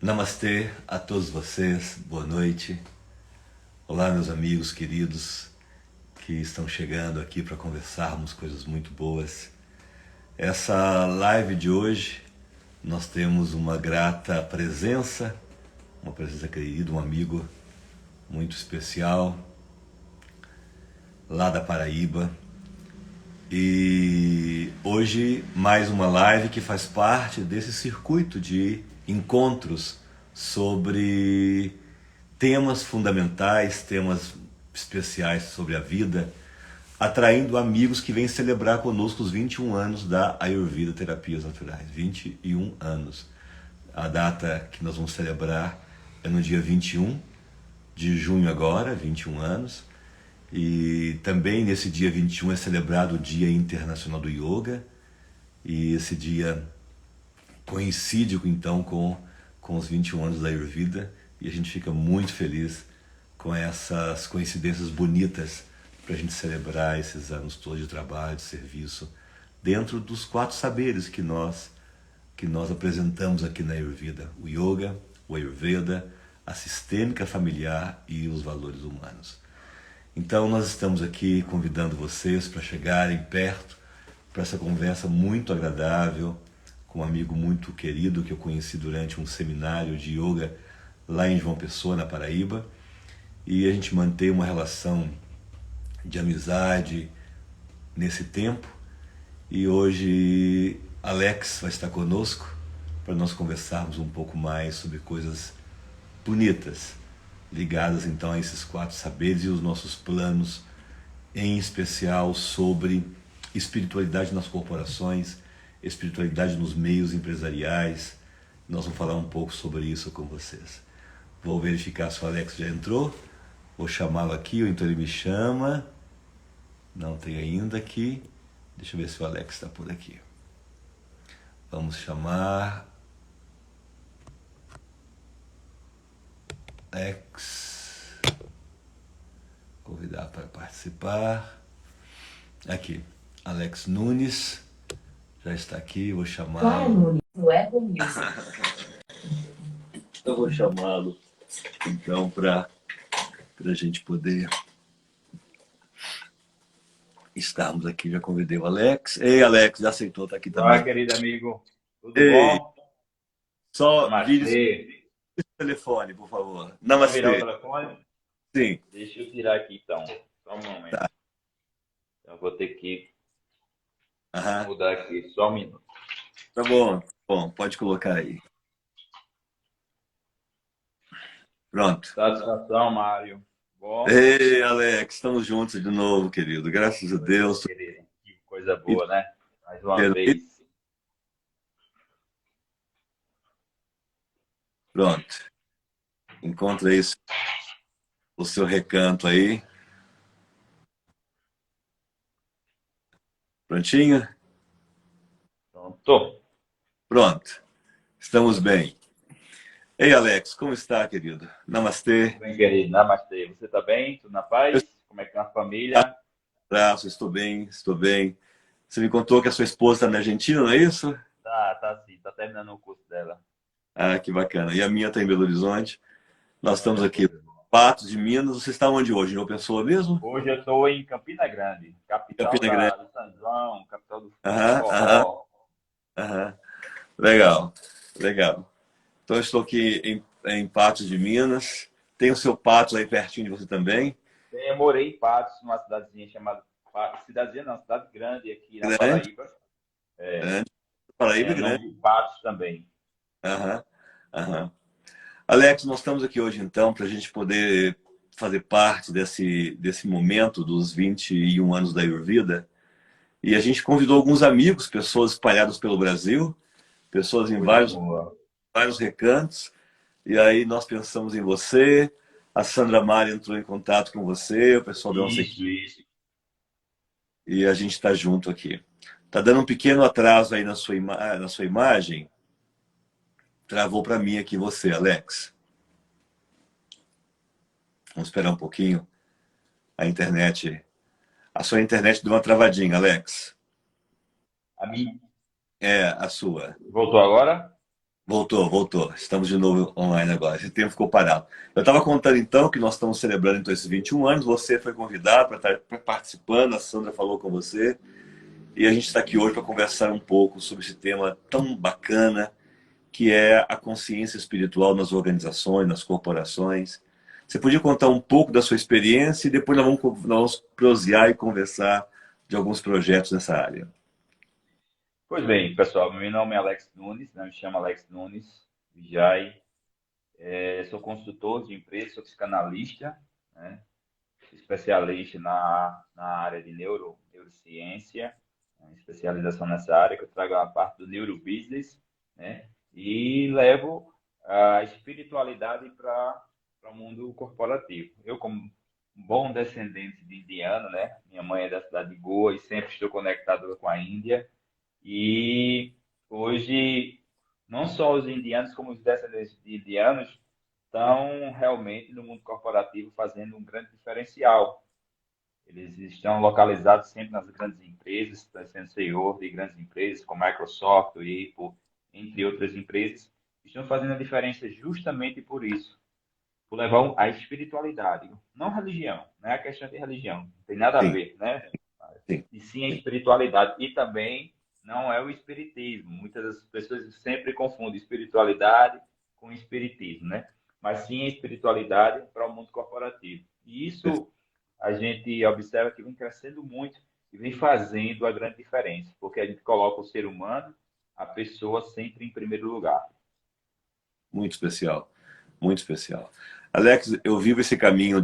Namastê a todos vocês, boa noite. Olá, meus amigos queridos que estão chegando aqui para conversarmos coisas muito boas. Essa live de hoje, nós temos uma grata presença, uma presença querida, um amigo muito especial, lá da Paraíba. E hoje mais uma live que faz parte desse circuito de encontros sobre temas fundamentais, temas especiais sobre a vida, atraindo amigos que vêm celebrar conosco os 21 anos da Ayurveda Terapias Naturais. 21 anos. A data que nós vamos celebrar é no dia 21 de junho agora, 21 anos. E também nesse dia 21 é celebrado o Dia Internacional do Yoga. E esse dia coincide então com os 21 anos da Ayurveda. E a gente fica muito feliz com essas coincidências bonitas para a gente celebrar esses anos todos de trabalho, de serviço, dentro dos 4 saberes que nós apresentamos aqui na Ayurveda: o Yoga, o Ayurveda, a sistêmica familiar e os valores humanos. Então nós estamos aqui convidando vocês para chegarem perto para essa conversa muito agradável com um amigo muito querido que eu conheci durante um seminário de yoga lá em João Pessoa, na Paraíba, e a gente mantém uma relação de amizade nesse tempo. E hoje Alex vai estar conosco para nós conversarmos um pouco mais sobre coisas bonitas, ligadas então a esses 4 saberes e os nossos planos, em especial sobre espiritualidade nas corporações, espiritualidade nos meios empresariais. Nós vamos falar um pouco sobre isso com vocês. Vou verificar se o Alex já entrou, vou chamá-lo aqui, ou então ele me chama. Não tem ainda aqui. Deixa eu ver se o Alex está por aqui. Vamos chamar Alex, convidar para participar. Aqui, Alex Nunes já está aqui, vou chamá-lo. Eu vou chamá-lo então para a gente poder estarmos aqui. Já convidei o Alex. Ei, Alex, já aceitou, tá aqui também. Olá, querido amigo, tudo bom? Só Namastê. vídeo no telefone, por favor. Vou Namastê. virar o telefone? Sim. Deixa eu tirar aqui então, só um momento. Tá. Eu vou ter que Aham. mudar aqui, só um minuto. Tá bom, pode colocar aí. Pronto. Satisfação, Mário. Bom? Ei, Alex, estamos juntos de novo, querido. Graças a Deus. Querido, que coisa boa, né? Mais uma Quero- vez. Pronto. Encontra isso, o seu recanto aí. Prontinho? Pronto. Pronto. Estamos bem. Ei, Alex, como está, querido? Namastê. Tudo bem, querido? Namastê. Você tá bem? Tudo na paz? Como é que tá a família? Abraço, estou bem. Você me contou que a sua esposa está na Argentina, não é isso? Tá sim, tá terminando o curso dela. Ah, que bacana. E a minha está em Belo Horizonte. Nós estamos aqui, Patos de Minas. Você está onde hoje? Em João Pessoa mesmo? Hoje eu estou em Campina Grande, capital Campina Grande. do São João, capital do Aham. forró. Legal. Então eu estou aqui em Patos de Minas. Tem o seu Patos aí pertinho de você também? Eu morei em Patos, numa cidadezinha chamada... Cidadezinha não, cidade grande aqui na Grande. Paraíba. Paraíba É, grande. nome de Patos também. Aham. Alex, nós estamos aqui hoje então para a gente poder fazer parte desse momento dos 21 anos da Ayurveda. E a gente convidou alguns amigos, pessoas espalhadas pelo Brasil, pessoas em vários recantos. E aí nós pensamos em você, a Sandra Mari entrou em contato com você, o pessoal da nossa equipe. Isso. E a gente está junto aqui. Está dando um pequeno atraso aí na sua imagem. Travou para mim aqui você, Alex. Vamos esperar um pouquinho. A sua internet deu uma travadinha, Alex. A minha... É, a sua. Voltou agora? Voltou, voltou. Estamos de novo online agora. Esse tempo ficou parado. Eu estava contando então que nós estamos celebrando então esses 21 anos. Você foi convidado para estar participando, a Sandra falou com você. E a gente está aqui hoje para conversar um pouco sobre esse tema tão bacana que é a consciência espiritual nas organizações, nas corporações. Você podia contar um pouco da sua experiência e depois nós vamos prosear e conversar de alguns projetos nessa área. Pois bem, pessoal, meu nome é Alex Nunes, né? Me chamo Alex Nunes Vijay. Sou consultor de empresa, sou psicanalista, né? Especialista na área de neurociência, né? Especialização nessa área, que eu trago a parte do neurobusiness, né? E levo a espiritualidade para o mundo corporativo. Eu, como um bom descendente de indiano, né? Minha mãe é da cidade de Goa e sempre estou conectado com a Índia. E hoje, não só os indianos, como os descendentes de indianos estão realmente no mundo corporativo fazendo um grande diferencial. Eles estão localizados sempre nas grandes empresas, estão sendo CEO de grandes empresas como a Microsoft, o Apple, entre outras empresas. Estão fazendo a diferença justamente por isso, por levar a espiritualidade, não religião, não é a questão de religião, não tem nada a Sim, ver, né? sim, E sim a sim. espiritualidade. E também não é o espiritismo. Muitas das pessoas sempre confundem espiritualidade com espiritismo, né? Mas sim a espiritualidade para o mundo corporativo. E isso a gente observa que vem crescendo muito e vem fazendo a grande diferença, porque a gente coloca o ser humano, a pessoa sempre em primeiro lugar. Muito especial, muito especial. Alex, eu vivo esse caminho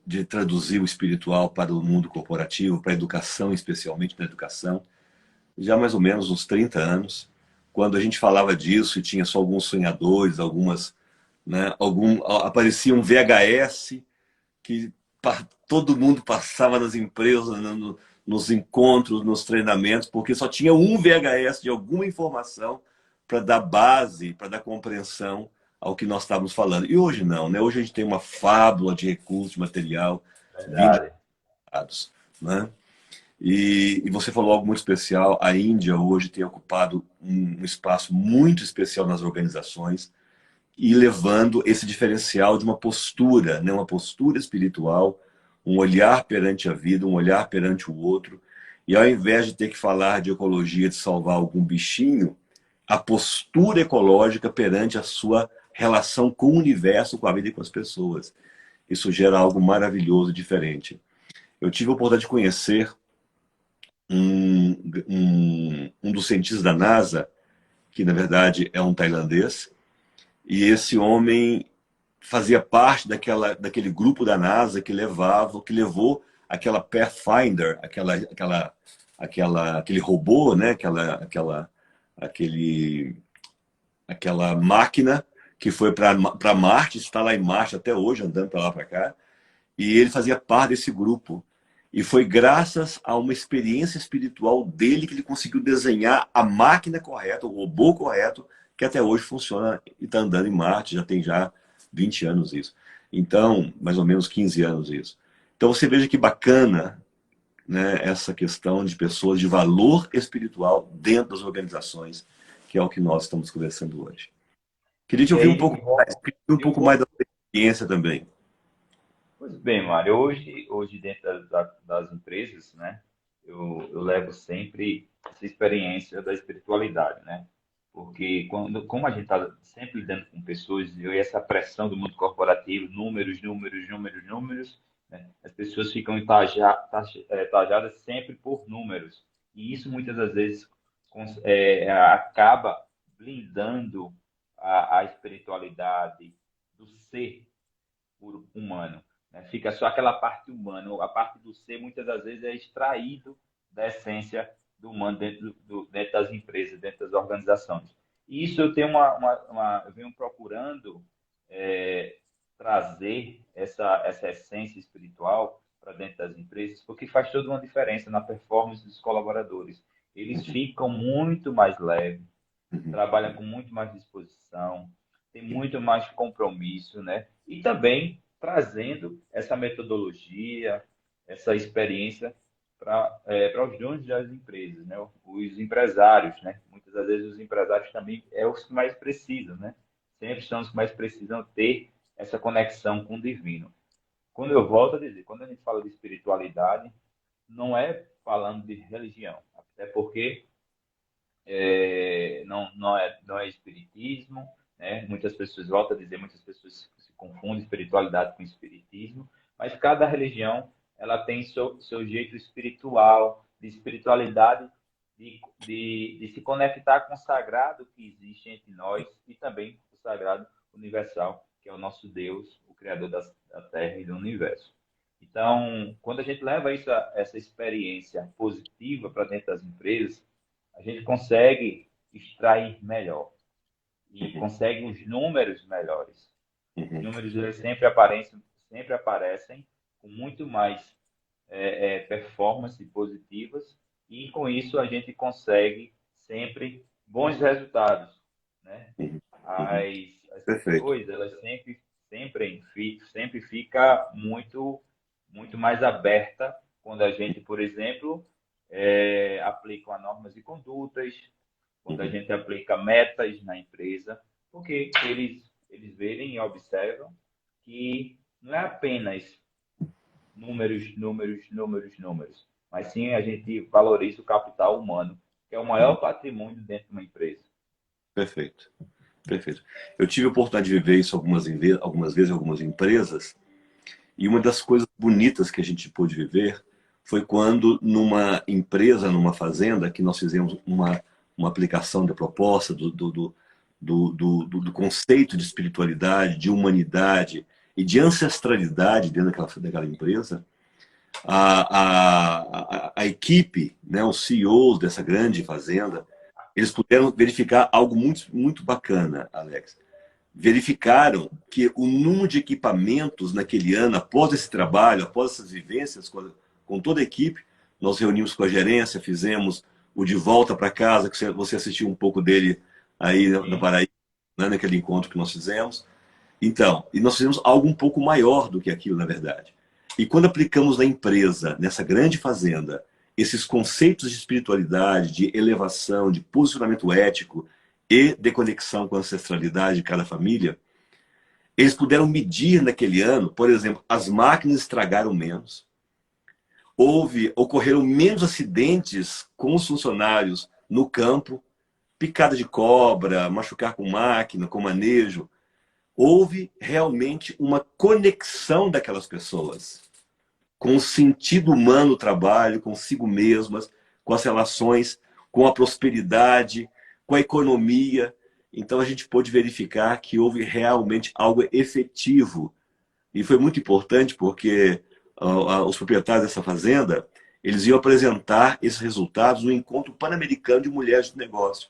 de traduzir o espiritual para o mundo corporativo, para a educação, especialmente na educação, já mais ou menos uns 30 anos. Quando a gente falava disso e tinha só alguns sonhadores, algumas, né, aparecia um VHS que todo mundo passava nas empresas, nos encontros, nos treinamentos, porque só tinha um VHS de alguma informação para dar base, para dar compreensão ao que nós estávamos falando. E hoje não, né? Hoje a gente tem uma fábula de recursos, de material vindo de Verdade. dados, né? E você falou algo muito especial. A Índia hoje tem ocupado um espaço muito especial nas organizações e levando esse diferencial de uma postura, né? Uma postura espiritual, um olhar perante a vida, um olhar perante o outro. E ao invés de ter que falar de ecologia, de salvar algum bichinho, a postura ecológica perante a sua relação com o universo, com a vida e com as pessoas. Isso gera algo maravilhoso, diferente. Eu tive a oportunidade de conhecer um dos cientistas da NASA, que na verdade é um tailandês, e esse homem fazia parte daquele grupo da NASA que levou aquela Pathfinder, aquele robô, né? Aquele, aquela máquina que foi para Marte, está lá em Marte até hoje, andando para lá para cá, e ele fazia parte desse grupo. E foi graças a uma experiência espiritual dele que ele conseguiu desenhar a máquina correta, o robô correto, que até hoje funciona e está andando em Marte, já tem já 20 anos isso. Então, mais ou menos 15 anos isso. Então você veja que bacana, né, essa questão de pessoas de valor espiritual dentro das organizações, que é o que nós estamos conversando hoje. Queria te E ouvir um aí, pouco mais, queria ouvir um pouco mais da sua experiência também. pois bem, Mário, hoje dentro das empresas, né, eu levo sempre essa experiência da espiritualidade, né? Porque como a gente está sempre lidando com pessoas e essa pressão do mundo corporativo, números, números, números, números, né, as pessoas ficam tajadas sempre por números. E isso muitas das vezes acaba blindando a espiritualidade do ser humano, né? Fica só aquela parte humana. A parte do ser, muitas das vezes, é extraído da essência do humano dentro das empresas, dentro das organizações. E isso eu tenho eu venho procurando é, trazer essa essência espiritual para dentro das empresas, porque faz toda uma diferença na performance dos colaboradores. Eles ficam muito mais leves, Uhum. trabalham com muito mais disposição, tem muito mais compromisso, né? E também trazendo essa metodologia, essa experiência para os donos das empresas, né? Os empresários, né? Muitas muitas vezes os empresários também é os que mais precisam, né? Sempre são os que mais precisam ter essa conexão com o divino. Quando eu volto a dizer, quando a gente fala de espiritualidade, não é falando de religião, até porque não é espiritismo, né? Muitas pessoas, volto a dizer, muitas pessoas se confundem espiritualidade com espiritismo, mas cada religião ela tem seu jeito espiritual, de espiritualidade, de se conectar com o sagrado que existe entre nós e também o sagrado universal, que é o nosso Deus, o Criador da Terra e do Universo. Então, quando a gente leva essa experiência positiva para dentro das empresas, a gente consegue extrair melhor e consegue os números melhores. Os números eles sempre aparecem com muito mais performance positivas e com isso a gente consegue sempre bons resultados, né? As Perfeito. pessoas elas sempre fica muito mais aberta quando a gente, por exemplo, aplica normas e condutas, quando a gente aplica metas na empresa, porque eles verem e observam que não é apenas números, mas sim a gente valoriza o capital humano, que é o maior patrimônio dentro de uma empresa. Perfeito. Perfeito. Eu tive a oportunidade de viver isso algumas vezes em algumas empresas, e uma das coisas bonitas que a gente pôde viver foi quando numa empresa, numa fazenda, que nós fizemos uma aplicação da proposta do conceito de espiritualidade, de humanidade e de ancestralidade dentro daquela empresa. A equipe, né, os CEOs dessa grande fazenda, eles puderam verificar algo muito, muito bacana, Alex. Verificaram que o número de equipamentos naquele ano, após esse trabalho, após essas vivências com toda a equipe, nós reunimos com a gerência, fizemos o De Volta para Casa, que você assistiu um pouco dele aí na Paraíba, né, naquele encontro que nós fizemos. Então, e nós fizemos algo um pouco maior do que aquilo, na verdade. E quando aplicamos na empresa, nessa grande fazenda, esses conceitos de espiritualidade, de elevação, de posicionamento ético e de conexão com a ancestralidade de cada família, eles puderam medir naquele ano, por exemplo, as máquinas estragaram menos, ocorreram menos acidentes com os funcionários no campo, picada de cobra, machucar com máquina, com manejo. Houve realmente uma conexão daquelas pessoas com o sentido humano do trabalho, consigo mesmas, com as relações, com a prosperidade, com a economia. Então a gente pôde verificar que houve realmente algo efetivo. E foi muito importante porque os proprietários dessa fazenda, eles iam apresentar esses resultados no Encontro Pan-Americano de Mulheres de Negócio.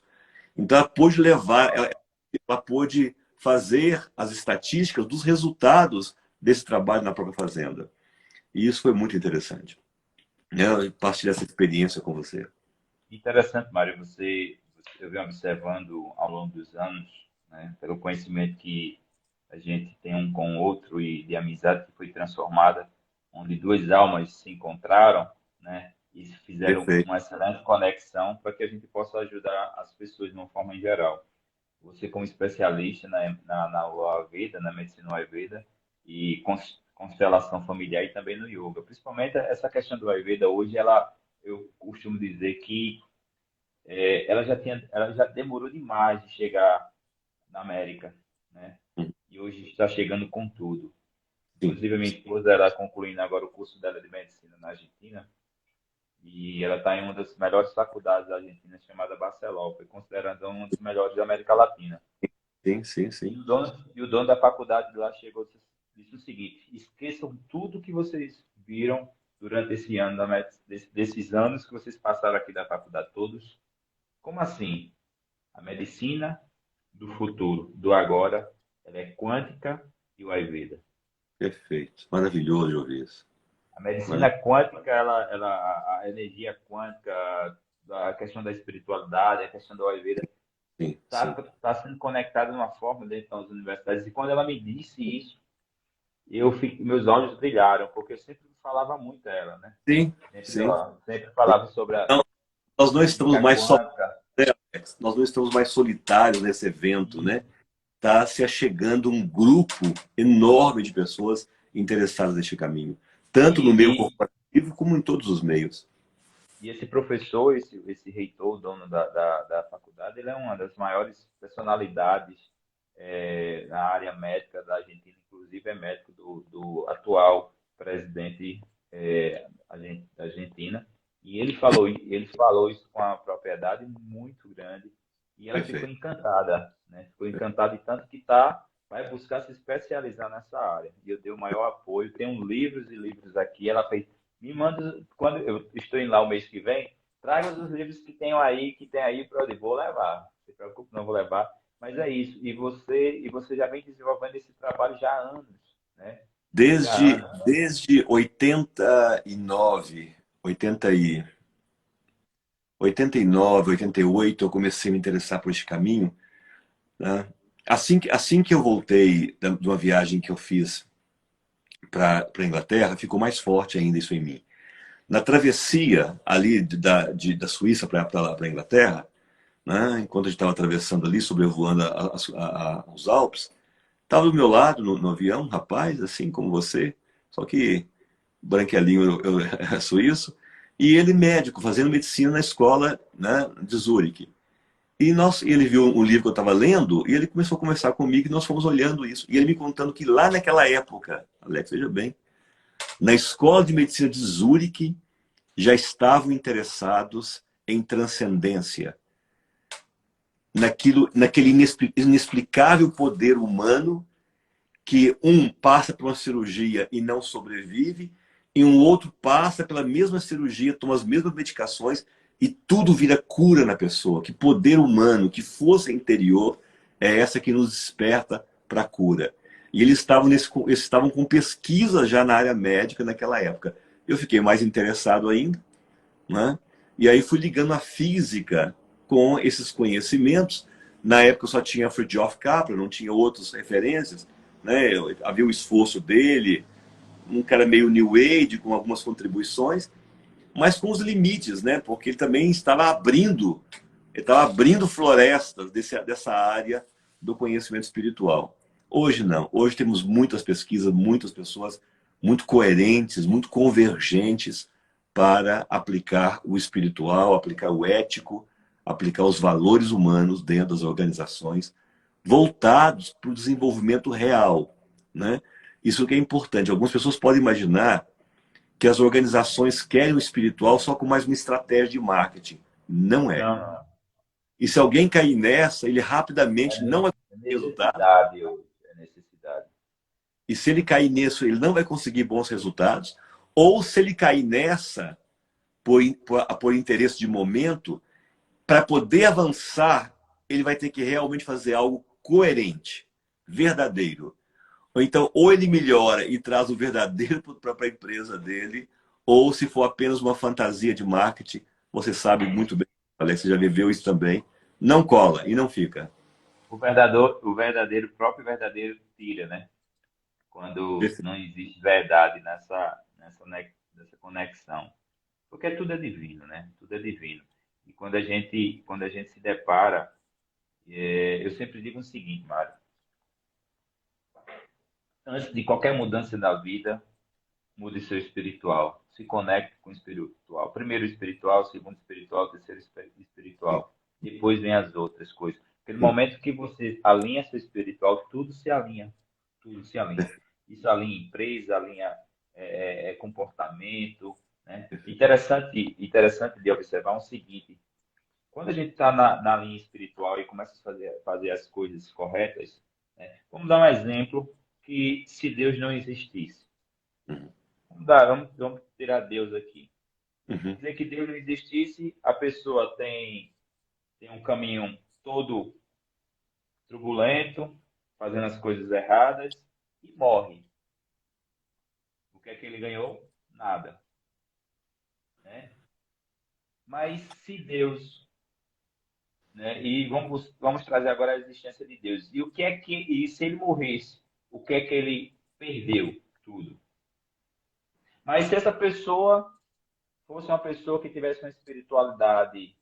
Então ela pôde ela pôde fazer as estatísticas dos resultados desse trabalho na própria fazenda. E isso foi muito interessante. Eu partilho essa experiência com você. Interessante, Mário, eu venho observando ao longo dos anos, né, pelo conhecimento que a gente tem um com o outro e de amizade que foi transformada, onde duas almas se encontraram, né, e fizeram Perfeito. uma excelente conexão para que a gente possa ajudar as pessoas de uma forma em geral. Você como especialista na Ayurveda, na medicina Ayurveda e constelação familiar e também no yoga. Principalmente essa questão do Ayurveda hoje, eu costumo dizer que ela já demorou demais de chegar na América, né? E hoje está chegando com tudo. Inclusive, a minha esposa ela concluindo agora o curso dela de medicina na Argentina e ela está em uma das melhores faculdades da Argentina, chamada Barcelona, considerada uma das melhores da América Latina. Sim, sim, E sim. o dono da faculdade lá chegou e disse o seguinte: esqueçam tudo que vocês viram durante esse ano, desses anos que vocês passaram aqui da faculdade, todos. Como assim? A medicina do futuro, do agora, ela é quântica e o Ayurveda. Perfeito. Maravilhoso de ouvir isso. A medicina quântica, a energia quântica, a questão da espiritualidade, a questão do Ayurveda, está sendo conectada de uma forma dentro das universidades. E quando ela me disse isso, meus olhos brilharam, porque eu sempre falava muito a ela, né? Sim, Sempre, sim. sempre falava sobre a Então, nós não estamos física mais só, quântica. né? nós não estamos mais solitários nesse evento, né? Está se achegando um grupo enorme de pessoas interessadas neste caminho, tanto no meio E, corporativo como em todos os meios. e esse professor, esse reitor, dono da faculdade, ele é uma das maiores personalidades na área médica da Argentina, inclusive é médico do atual presidente da Argentina. E ele falou isso com uma propriedade muito grande e ela ficou Perfeito. encantada, né? Ficou encantada e tanto que vai buscar se especializar nessa área. E eu dei o maior apoio. Tenho livros e livros aqui. Ela fez, me manda, quando eu estou indo lá o mês que vem, traga os livros que tem aí para eu vou levar. Não se preocupe, não vou levar. Mas é isso. E você já vem desenvolvendo esse trabalho já há anos, né? Já há anos. Desde 89, 80 e, 89, 88, eu comecei a me interessar por esse caminho, né? Assim que eu voltei de uma viagem que eu fiz para a Inglaterra, ficou mais forte ainda isso em mim. Na travessia ali da Suíça para a Inglaterra, né, enquanto a gente estava atravessando ali, sobrevoando os Alpes, estava do meu lado no avião um rapaz, assim como você, só que branquelinho eu suíço, e ele médico, fazendo medicina na escola, né, de Zurique. Ele viu um livro que eu estava lendo e ele começou a conversar comigo e nós fomos olhando isso. E ele me contando que lá naquela época, Alex, veja bem, na escola de medicina de Zurique já estavam interessados em transcendência, naquele inexplicável poder humano que um passa por uma cirurgia e não sobrevive, e um outro passa pela mesma cirurgia, toma as mesmas medicações e tudo vira cura na pessoa. Que poder humano, que força interior é essa que nos desperta para a cura? E eles estavam com pesquisa já na área médica naquela época. Eu fiquei mais interessado ainda, né? E aí fui ligando a física com esses conhecimentos. Na época eu só tinha Fritjof Capra, não tinha outras referências, né? Havia o esforço dele, um cara meio New Age, com algumas contribuições, mas com os limites, né? Porque ele estava abrindo florestas dessa área do conhecimento espiritual. Hoje não. Hoje temos muitas pesquisas, muitas pessoas muito coerentes, muito convergentes para aplicar o espiritual, aplicar o ético, aplicar os valores humanos dentro das organizações, voltados para o desenvolvimento real, né? Isso que é importante. Algumas pessoas podem imaginar que as organizações querem o espiritual só com mais uma estratégia de marketing. Não é. Não, não. E se alguém cair nessa, ele rapidamente não vai É conseguir resultado. necessidade hoje. É necessidade. E se ele cair nisso, ele não vai conseguir bons resultados. Ou se ele cair nessa, por interesse de momento, para poder avançar, ele vai ter que realmente fazer algo coerente, verdadeiro. Ou então, ou ele melhora e traz o verdadeiro para a empresa dele, ou se for apenas uma fantasia de marketing, você sabe muito bem, Alex, você já viveu isso também, não cola e não fica. O próprio verdadeiro tira, né? Quando não existe verdade nessa conexão. Porque tudo é divino, né? Tudo é divino. E quando a gente se depara, eu sempre digo o seguinte, Mário, antes de qualquer mudança da vida, mude seu espiritual. Se conecte com o espiritual. Primeiro o espiritual, segundo o espiritual, terceiro o espiritual. Depois vem as outras coisas. Aquele momento que você alinha seu espiritual, tudo se alinha. Tudo se alinha. Isso alinha empresa, alinha comportamento. Né? Interessante de observar o seguinte: quando a gente está na linha espiritual e começa a fazer as coisas corretas, né? Vamos dar um exemplo que se Deus não existisse. Vamos tirar Deus aqui. Uhum. Dizer que Deus não existisse, a pessoa tem um caminho todo turbulento, fazendo as coisas erradas e morre. O que é que ele ganhou? Nada. Né? Mas se Deus, né? E vamos trazer agora a existência de Deus. E se ele morresse, o que é que ele perdeu? Tudo. Mas se essa pessoa fosse uma pessoa que tivesse uma espiritualidade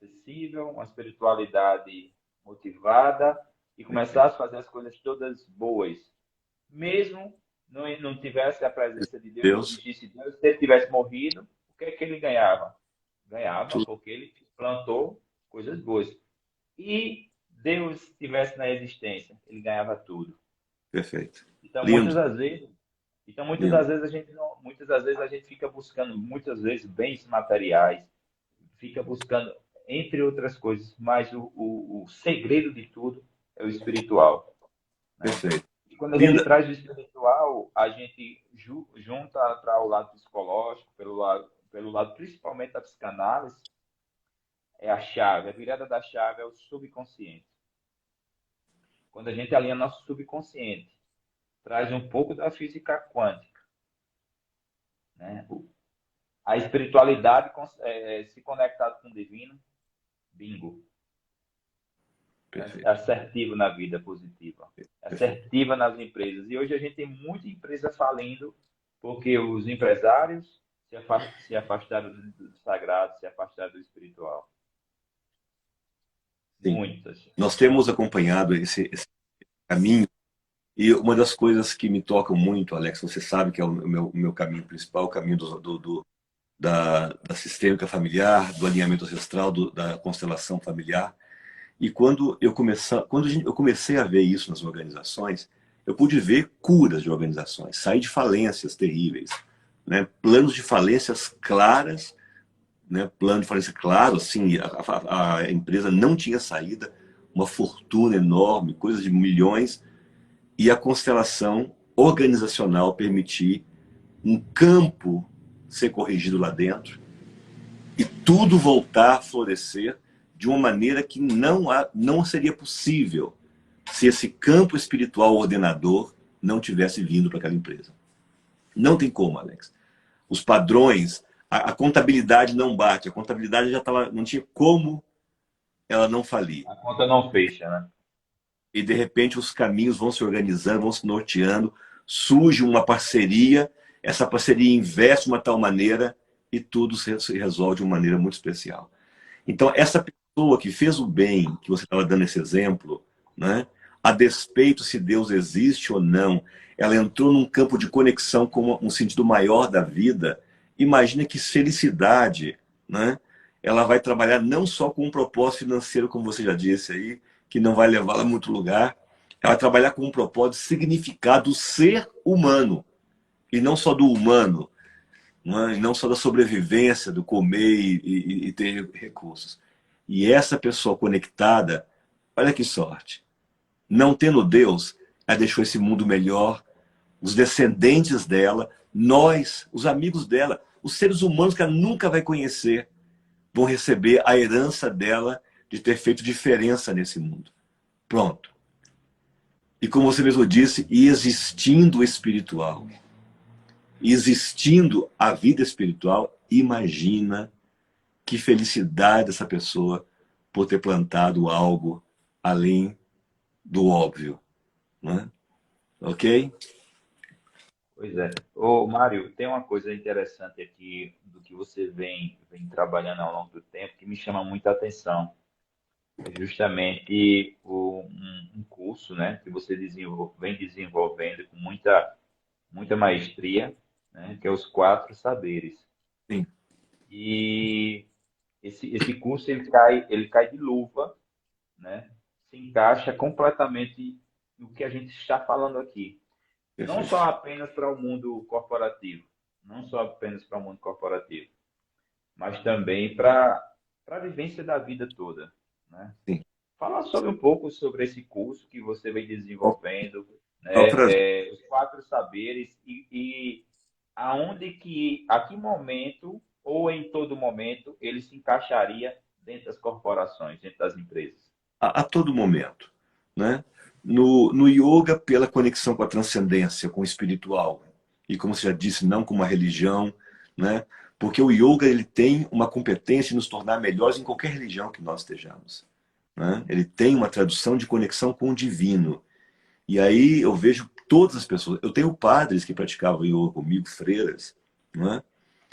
acessível, uma espiritualidade motivada e começar a fazer as coisas todas boas. Mesmo não tivesse a presença de Deus, não Deus, existisse Deus, se ele tivesse morrido, o que é que ele ganhava? Ganhava tudo porque ele plantou coisas boas. E Deus estivesse na existência, ele ganhava tudo. perfeito. Então, Lindo, muitas lindo. das vezes a gente não, muitas das vezes a gente fica buscando muitas vezes bens materiais, fica buscando entre outras coisas, mas o segredo de tudo é o espiritual, né? Perfeito. E quando a gente Linda. traz o espiritual, a gente junta para o lado psicológico, pelo lado principalmente da psicanálise, é a chave, a virada da chave é o subconsciente. Quando a gente alinha nosso subconsciente, traz um pouco da física quântica, né? A espiritualidade se conectado com o divino, bingo. É Perfeito. assertivo na vida positiva, é Perfeito. assertiva nas empresas. E hoje a gente tem muita empresa falindo porque os empresários se afastaram do sagrado, se afastaram do espiritual. Sim. Muitas. Nós temos acompanhado esse caminho e uma das coisas que me tocam muito, Alex, você sabe que é o meu caminho principal, o caminho da sistêmica familiar, do alinhamento ancestral, da constelação familiar. E eu comecei a ver isso nas organizações, eu pude ver curas de organizações, sair de falências terríveis, né? Planos de falências claras, né? Plano de falência claro, assim, a empresa não tinha saída, uma fortuna enorme, coisas de milhões, e a constelação organizacional permitir um campo ser corrigido lá dentro e tudo voltar a florescer de uma maneira que não seria possível se esse campo espiritual ordenador não tivesse vindo para aquela empresa. Não tem como, Alex. Os padrões, a contabilidade não bate, a contabilidade já estava, não tinha como ela não falir. A conta não fecha, né? E de repente os caminhos vão se organizando, vão se norteando, surge uma parceria, essa parceria investe de uma tal maneira e tudo se resolve de uma maneira muito especial. Então, essa pessoa que fez o bem, que você estava dando esse exemplo, né? A despeito se Deus existe ou não, ela entrou num campo de conexão com um sentido maior da vida. Imagina que felicidade, né? Ela vai trabalhar não só com um propósito financeiro, como você já disse aí, que não vai levá-la a muito lugar, ela vai trabalhar com um propósito de significar do ser humano, e não só do humano, não é? E não só da sobrevivência, do comer e ter recursos. E essa pessoa conectada, olha que sorte. Não tendo Deus, ela deixou esse mundo melhor, os descendentes dela, nós, os amigos dela, os seres humanos que ela nunca vai conhecer, vão receber a herança dela de ter feito diferença nesse mundo. Pronto. E como você mesmo disse, e existindo o espiritual, existindo a vida espiritual, imagina que felicidade dessa pessoa por ter plantado algo além do óbvio, né? Ok? Pois é. Ô, Mário, tem uma coisa interessante aqui do que você vem trabalhando ao longo do tempo que me chama muita atenção. É justamente um curso, né, que você vem desenvolvendo com muita maestria, né, que é os quatro saberes. Sim, E esse curso ele cai de luva, né, se encaixa completamente no que a gente está falando aqui. Não perfeito. só apenas para o mundo corporativo, não só apenas para o mundo corporativo, mas também para a vivência da vida toda, né? Sim. Fala sobre um pouco sobre esse curso que você vem Qual desenvolvendo, é o prazer? né? Os quatro saberes e a que momento ou em todo momento ele se encaixaria dentro das corporações, dentro das empresas. A todo momento, né? No yoga, pela conexão com a transcendência, com o espiritual. E como você já disse, não com uma religião, né? Porque o yoga ele tem uma competência de nos tornar melhores em qualquer religião que nós estejamos, né? Ele tem uma tradução de conexão com o divino. E aí eu vejo todas as pessoas. Eu tenho padres que praticavam yoga comigo, freiras, né?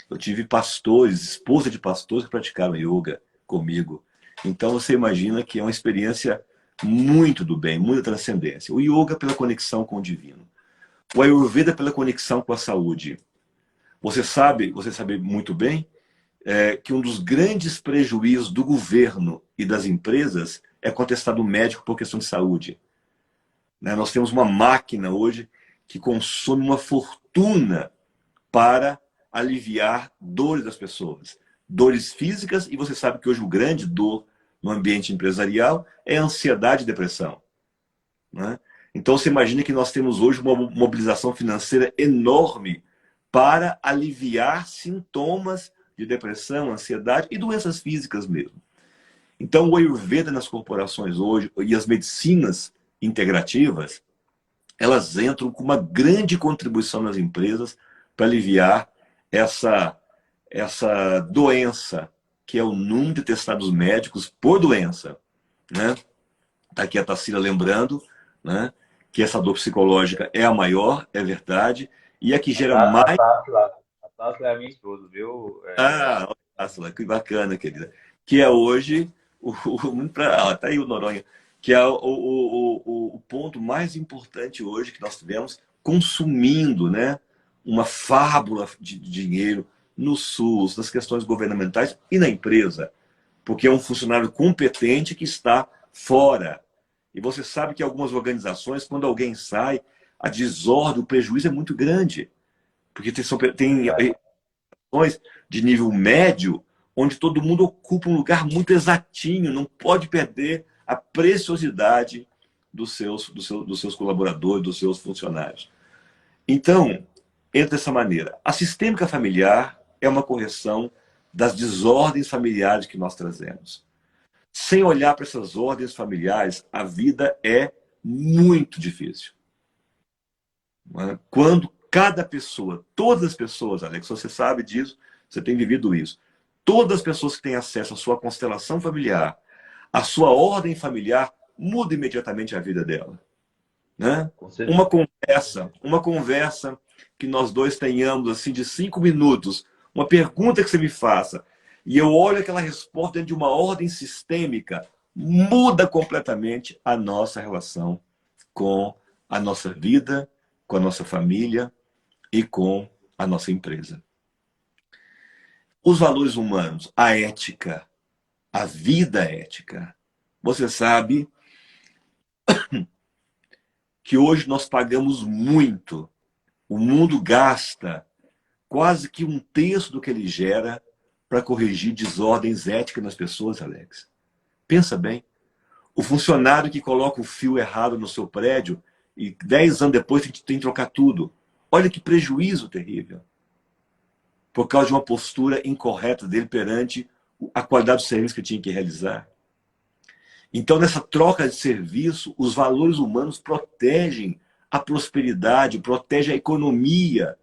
Eu tive pastores, esposa de pastores que praticaram yoga comigo. Então você imagina que é uma experiência muito do bem, muita transcendência. O yoga pela conexão com o divino. O Ayurveda pela conexão com a saúde. Você sabe muito bem que um dos grandes prejuízos do governo e das empresas é contestar do médico por questão de saúde. Né? Nós temos uma máquina hoje que consome uma fortuna para aliviar dores das pessoas. Dores físicas, e você sabe que hoje o grande dor no ambiente empresarial é a ansiedade e depressão. Né? Então você imagina que nós temos hoje uma mobilização financeira enorme para aliviar sintomas de depressão, ansiedade e doenças físicas mesmo. Então o Ayurveda nas corporações hoje e as medicinas integrativas, elas entram com uma grande contribuição nas empresas para aliviar essa doença, que é o número de testados médicos por doença. Né? Tá aqui a Tarsila lembrando, né, que essa dor psicológica é a maior, é verdade, e a que gera mais... A Tássila é a minha esposa, viu? Ah, Tarsila, que bacana, querida. Que é hoje, tá aí o Noronha, que é o ponto mais importante hoje que nós tivemos consumindo, né, uma fábula de dinheiro no SUS, nas questões governamentais e na empresa, porque é um funcionário competente que está fora. E você sabe que algumas organizações, quando alguém sai, a desordem, o prejuízo é muito grande. Porque tem organizações de nível médio, onde todo mundo ocupa um lugar muito exatinho, não pode perder a preciosidade dos seus colaboradores, dos seus funcionários. Então, entra dessa maneira. A sistêmica familiar é uma correção das desordens familiares que nós trazemos. Sem olhar para essas ordens familiares, a vida é muito difícil. Quando cada pessoa, todas as pessoas, Alex, você sabe disso, você tem vivido isso, todas as pessoas que têm acesso à sua constelação familiar, à sua ordem familiar, muda imediatamente a vida dela. Né? Uma conversa que nós dois tenhamos assim de 5 minutos, uma pergunta que você me faça, e eu olho aquela resposta dentro de uma ordem sistêmica, muda completamente a nossa relação com a nossa vida, com a nossa família e com a nossa empresa. Os valores humanos, a ética, a vida ética. Você sabe que hoje nós pagamos muito. O mundo gasta quase que 1/3 do que ele gera para corrigir desordens éticas nas pessoas, Alex. Pensa bem. O funcionário que coloca o fio errado no seu prédio e 10 anos depois tem que trocar tudo. Olha que prejuízo terrível. Por causa de uma postura incorreta dele perante a qualidade do serviço que ele tinha que realizar. Então, nessa troca de serviço, os valores humanos protegem a prosperidade, protegem a economia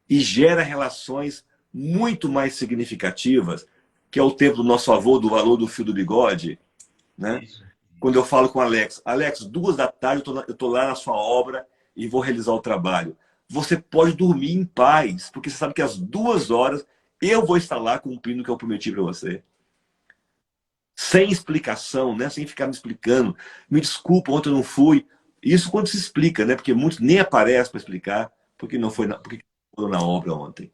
e gera relações muito mais significativas, que é o tempo do nosso avô, do valor do fio do bigode. Né? Quando eu falo com o Alex, 2 da tarde eu estou lá na sua obra e vou realizar o trabalho. Você pode dormir em paz, porque você sabe que às 2 horas eu vou estar lá cumprindo o que eu prometi para você. Sem explicação, né? Sem ficar me explicando. Me desculpa, ontem eu não fui. Isso quando se explica, né? Porque muitos nem aparecem para explicar porque não foi porque foram na obra ontem.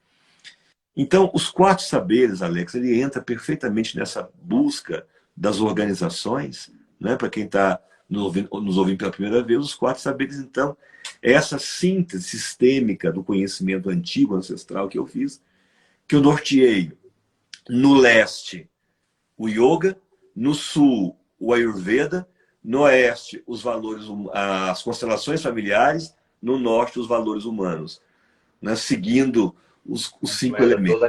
Então, os 4 saberes, Alex, ele entra perfeitamente nessa busca das organizações, né? Para quem está nos ouvindo pela primeira vez, os 4 saberes, então, é essa síntese sistêmica do conhecimento antigo, ancestral que eu fiz, que eu norteei no leste o yoga, no sul o ayurveda, no oeste os valores, as constelações familiares, no norte os valores humanos, né? Seguindo os 5 elementos.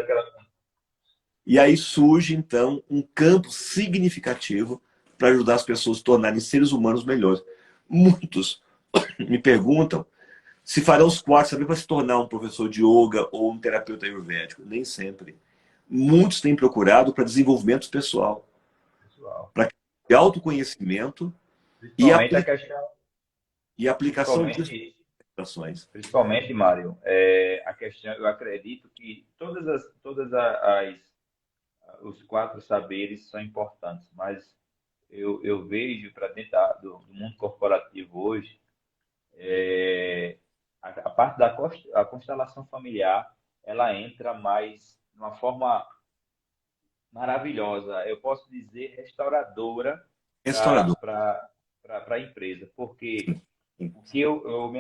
E aí surge, então, um campo significativo para ajudar as pessoas a se tornarem seres humanos melhores. Muitos me perguntam se farão os 4 saberes para se tornar um professor de yoga ou um terapeuta ayurvédico. Nem sempre. Muitos têm procurado para desenvolvimento pessoal, para autoconhecimento e, e aplicação de ações. Principalmente, Mário, a questão, eu acredito que todas os quatro saberes são importantes, mas eu vejo para dentro do mundo corporativo hoje, a parte a constelação familiar, ela entra mais de uma forma maravilhosa, eu posso dizer restauradora Restaurador. para a empresa, porque Sim, sim. o que eu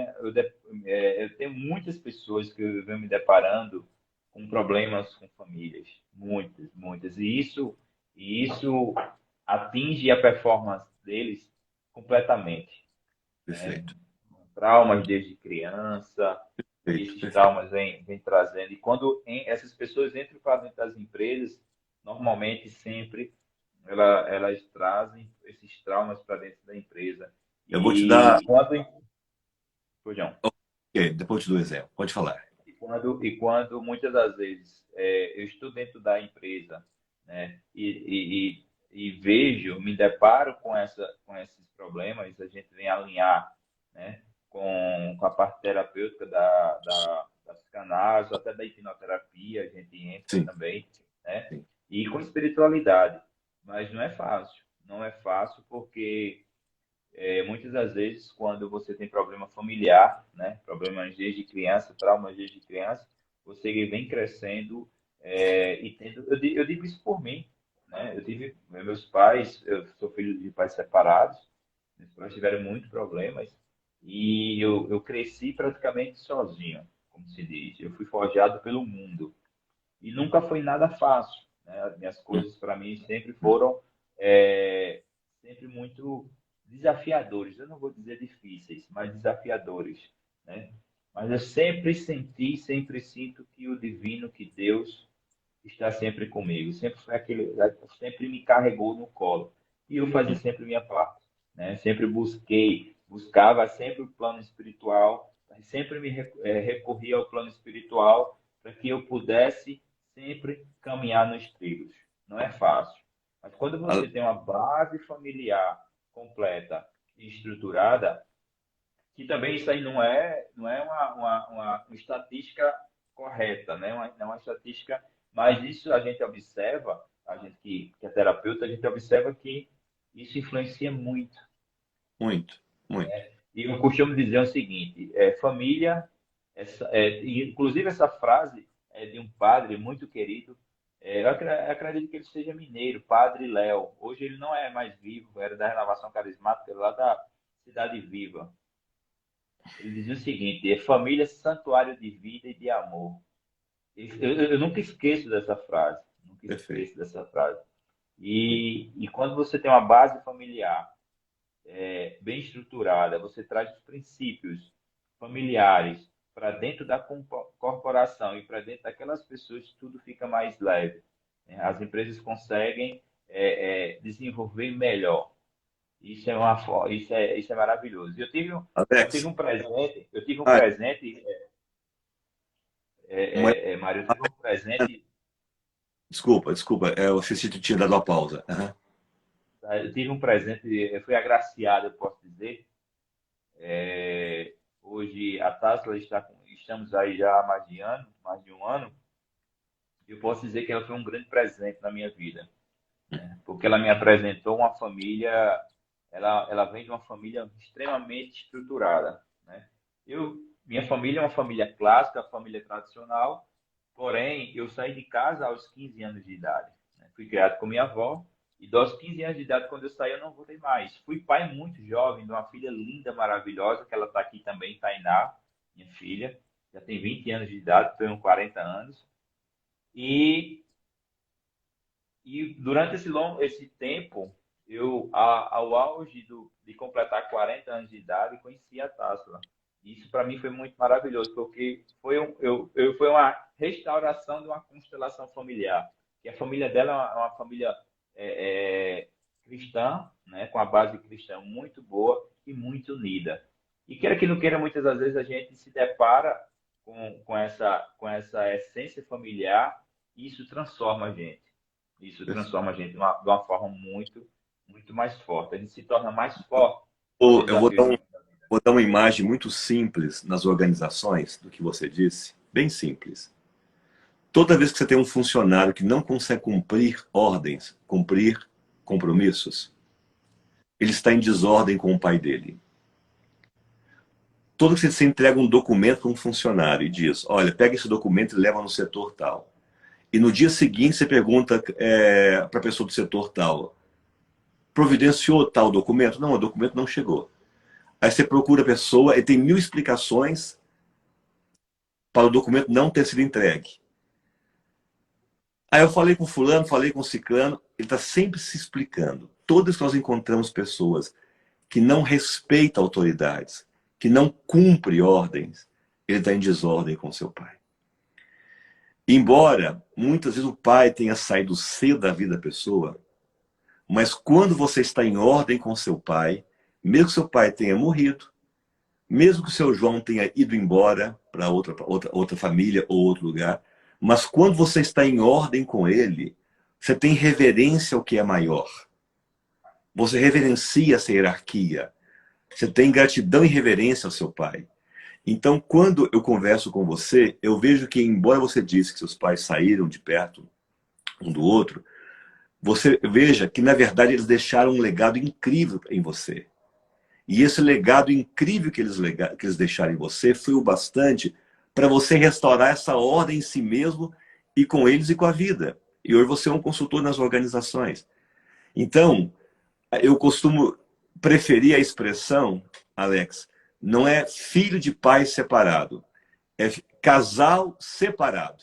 tenho muitas pessoas que eu venho me deparando com problemas com famílias, muitas, muitas, e isso atinge a performance deles completamente, né? Perfeito. Traumas desde criança, e Perfeito, esses perfeito. traumas vêm trazendo. E quando essas pessoas entram para dentro das empresas, normalmente sempre elas trazem esses traumas para dentro da empresa. Eu vou te dar. E quando, Pois não. Ok, depois eu te dou exemplo. Pode falar. E quando muitas das vezes eu estou dentro da empresa, né, e vejo, me deparo com esses problemas, a gente vem alinhar, né, com a parte terapêutica da psicanálise, até da hipnoterapia, a gente entra Sim, também, né, sim. e com espiritualidade. Mas não é fácil, não é fácil porque muitas das vezes, quando você tem problema familiar, né, problemas desde criança, traumas desde criança, você vem crescendo e tendo. Eu digo isso por mim, né? Eu tive meus pais, eu sou filho de pais separados, meus pais tiveram muitos problemas e eu cresci praticamente sozinho, como se diz. Eu fui forjado pelo mundo e nunca foi nada fácil, né? As minhas Hum, coisas para mim sempre hum. foram é, sempre muito desafiadores. Eu não vou dizer difíceis, mas desafiadores, né? Mas eu sempre senti, sempre sinto que o divino, que Deus está sempre comigo. Sempre foi aquele, sempre me carregou no colo e eu fazia sempre minha parte, né? Sempre buscava sempre o plano espiritual, sempre recorria ao plano espiritual para que eu pudesse sempre caminhar nos trilhos. Não é fácil, mas quando Ah, você tem uma base familiar completa e estruturada, que também isso aí não é uma estatística correta, né? Não é uma estatística, mas isso a gente observa, a gente que é terapeuta, a gente observa que isso influencia muito. muito, muito. E eu costumo dizer o seguinte, família, inclusive essa frase é de um padre muito querido, acredito que ele seja mineiro, Padre Léo. Hoje ele não é mais vivo, era da Renovação Carismática, lá da Cidade Viva. Ele dizia o seguinte: é família santuário de vida e de amor. Eu nunca esqueço dessa frase. Nunca Perfeito. esqueço dessa frase. E quando você tem uma base familiar bem estruturada, você traz os princípios familiares para dentro da corporação e para dentro daquelas pessoas, tudo fica mais leve, né? As empresas conseguem desenvolver melhor. Isso é maravilhoso. Eu tive Alex, um presente, eu tive um ah, presente uma- Mário, eu tive um presente, desculpa, desculpa. Eu esqueci de te dar uma pausa. Aham. tá? Eu tive um presente, eu fui agraciado, eu posso dizer. Hoje a Tasla estamos aí já há mais de um ano, e eu posso dizer que ela foi um grande presente na minha vida, né? Porque ela me apresentou uma família, ela vem de uma família extremamente estruturada, né? Minha família é uma família clássica, família tradicional, porém eu saí de casa aos 15 anos de idade, né? Fui criado com minha avó e dos 15 anos de idade, quando eu saí, eu não voltei mais. Fui pai muito jovem de uma filha linda, maravilhosa, que ela está aqui também, Tainá, minha filha, já tem 20 anos de idade, tenho 40 anos. E durante esse tempo, ao auge de completar 40 anos de idade, conheci a Tássila. Isso para mim foi muito maravilhoso, porque foi uma restauração de uma constelação familiar. Que a família dela é uma família cristã, né, com a base cristã muito boa e muito unida. E queira que não queira, muitas das vezes a gente se depara com essa essência familiar e isso transforma a gente. Isso Perfeito. transforma a gente de uma forma muito, muito mais forte. A gente se torna mais forte nos Eu vou desafios da vida. vou dar uma imagem muito simples nas organizações do que você disse, bem simples. Toda vez que você tem um funcionário que não consegue cumprir ordens, cumprir compromissos, ele está em desordem com o pai dele. Todo que você entrega um documento para um funcionário e diz, olha, pega esse documento e leva no setor tal. E no dia seguinte você pergunta para a pessoa do setor tal, providenciou tal documento? Não, o documento não chegou. Aí você procura a pessoa e tem 1000 explicações para o documento não ter sido entregue. Aí eu falei com fulano, falei com ciclano, ele está sempre se explicando. Todas que nós encontramos pessoas que não respeitam autoridades, que não cumprem ordens, ele está em desordem com seu pai. Embora muitas vezes o pai tenha saído cedo da vida da pessoa, mas quando você está em ordem com seu pai, mesmo que seu pai tenha morrido, mesmo que o seu João tenha ido embora para outra família ou outro lugar, mas quando você está em ordem com ele, você tem reverência ao que é maior. Você reverencia essa hierarquia. Você tem gratidão e reverência ao seu pai. Então, quando eu converso com você, eu vejo que, embora você disse que seus pais saíram de perto um do outro, você veja que, na verdade, eles deixaram um legado incrível em você. E esse legado incrível que eles deixaram em você foi o bastante para você restaurar essa ordem em si mesmo e com eles e com a vida. E hoje você é um consultor nas organizações. Então, eu costumo preferir a expressão, Alex, não é filho de pai separado, é casal separado.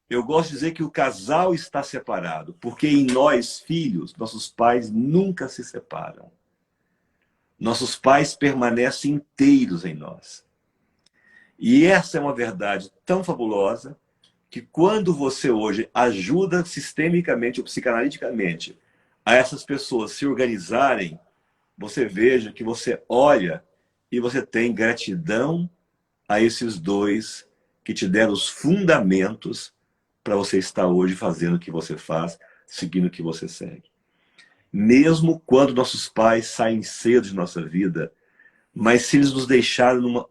Eu gosto de dizer que o casal está separado, porque em nós, filhos, nossos pais nunca se separam. Nossos pais permanecem inteiros em nós. E essa é uma verdade tão fabulosa que quando você hoje ajuda sistemicamente ou psicanaliticamente a essas pessoas se organizarem, você veja que você olha e você tem gratidão a esses dois que te deram os fundamentos para você estar hoje fazendo o que você faz, seguindo o que você segue. Mesmo quando nossos pais saem cedo de nossa vida, mas se eles nos deixaram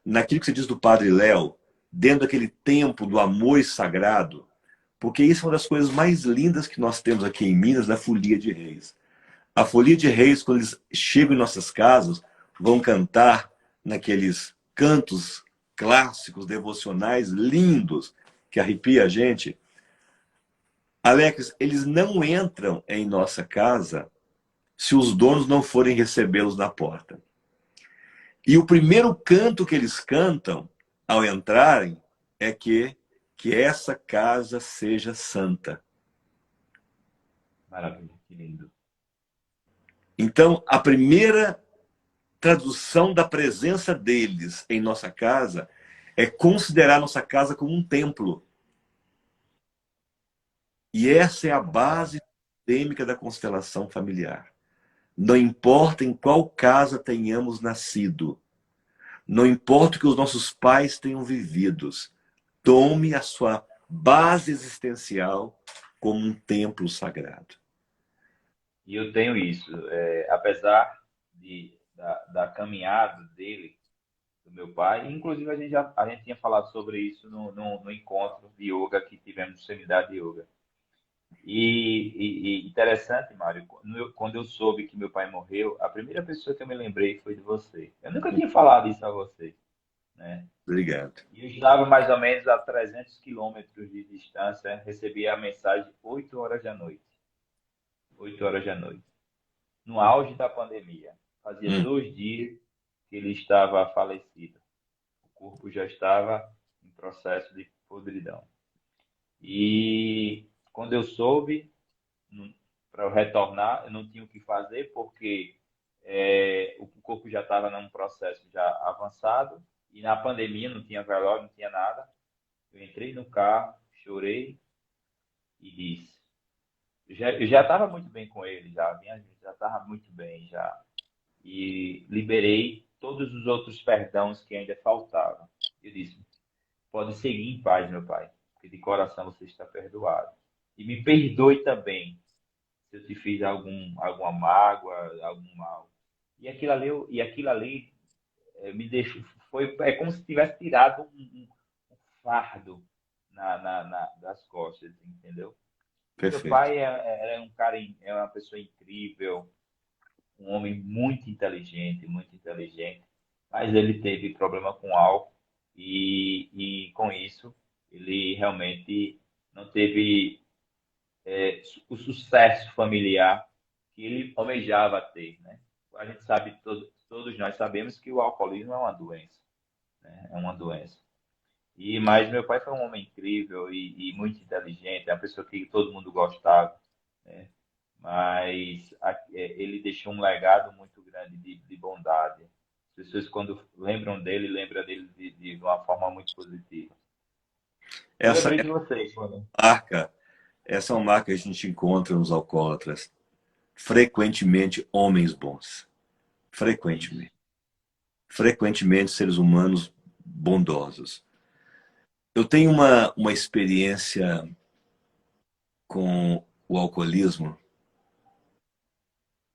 naquilo que você diz do Padre Léo, dentro daquele templo do amor sagrado, porque isso é uma das coisas mais lindas que nós temos aqui em Minas, na Folia de Reis. A Folia de Reis, quando eles chegam em nossas casas, vão cantar naqueles cantos clássicos, devocionais, lindos, que arrepia a gente. Alex, eles não entram em nossa casa se os donos não forem recebê-los na porta. E o primeiro canto que eles cantam ao entrarem é que essa casa seja santa. Maravilha, que lindo. Então, a primeira tradução da presença deles em nossa casa é considerar nossa casa como um templo. E essa é a base sistêmica da constelação familiar. Não importa em qual casa tenhamos nascido, não importa o que os nossos pais tenham vivido, tome a sua base existencial como um templo sagrado. E eu tenho isso, apesar da caminhada dele, do meu pai, inclusive a gente tinha falado sobre isso no encontro de yoga que tivemos no Seminari de Yoga. E interessante, Mário, quando eu soube que meu pai morreu, a primeira pessoa que eu me lembrei foi de você. Eu nunca tinha falado isso a você, né? Obrigado. E eu estava mais ou menos a 300 quilômetros de distância, recebi a mensagem 8 horas da noite. 8 horas da noite. No auge da pandemia. Fazia 2 dias que ele estava falecido. O corpo já estava em processo de podridão. E quando eu soube, para eu retornar, eu não tinha o que fazer, porque o corpo já estava num processo já avançado, e na pandemia não tinha velório, não tinha nada. Eu entrei no carro, chorei e disse. Eu já estava muito bem com ele, já, minha vida já estava muito bem, já. E liberei todos os outros perdões que ainda faltavam. Eu disse, pode seguir em paz, meu pai, porque de coração você está perdoado. E me perdoe também se eu te fiz alguma mágoa, algum mal. E aquilo ali me deixou, é como se tivesse tirado um fardo, das costas, entendeu? Meu Perfeito. pai é um cara, é uma pessoa incrível, um homem muito inteligente, mas ele teve problema com álcool e com isso ele realmente não teve o sucesso familiar que ele almejava ter, né? A gente sabe, todos nós sabemos que o alcoolismo é uma doença, né? É uma doença. Mas meu pai foi um homem incrível e muito inteligente, é uma pessoa que todo mundo gostava, né? Mas ele deixou um legado muito grande de bondade. As pessoas, quando lembram dele de uma forma muito positiva. Eu Essa lembrei é de vocês, mano. marca, essa é uma marca que a gente encontra nos alcoólatras. Frequentemente homens bons. Isso. Frequentemente. Frequentemente seres humanos bondosos. Eu tenho uma experiência com o alcoolismo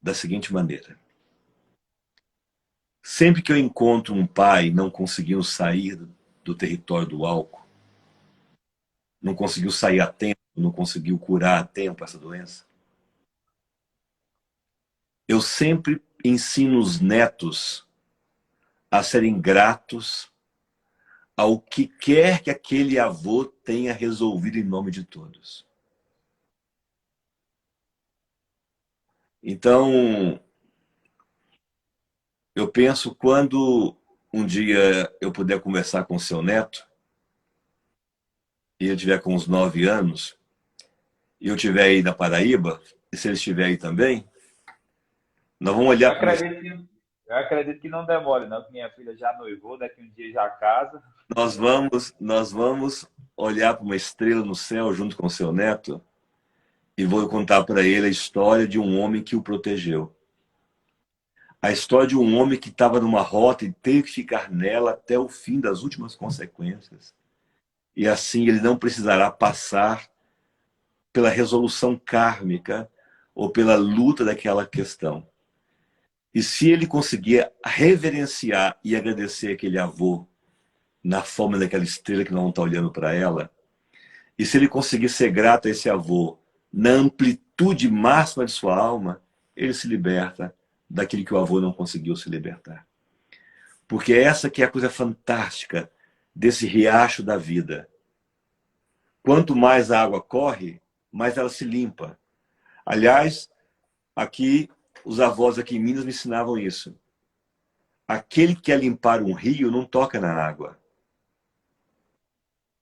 da seguinte maneira. Sempre que eu encontro um pai não conseguindo sair do território do álcool, não conseguiu sair a tempo, não conseguiu curar a tempo essa doença, eu sempre ensino os netos a serem gratos ao que quer que aquele avô tenha resolvido em nome de todos. Então, eu penso quando um dia eu puder conversar com o seu neto, e ele tiver com uns 9 anos, e eu estiver aí na Paraíba, e se ele estiver aí também, nós vamos Eu olhar para uma. acredito que, eu acredito que não demore, não, que minha filha já noivou, daqui um dia já casa. Nós vamos olhar para uma estrela no céu junto com o seu neto e vou contar para ele a história de um homem que o protegeu. A história de um homem que estava numa rota e teve que ficar nela até o fim das últimas consequências. E assim ele não precisará passar pela resolução kármica ou pela luta daquela questão. E se ele conseguir reverenciar e agradecer aquele avô na forma daquela estrela que nós vamos estar olhando para ela, e se ele conseguir ser grato a esse avô na amplitude máxima de sua alma, ele se liberta daquilo que o avô não conseguiu se libertar. Porque essa que é a coisa fantástica desse riacho da vida. Quanto mais a água corre, mais ela se limpa. Aliás, aqui, os avós aqui em Minas me ensinavam isso. Aquele que quer limpar um rio não toca na água.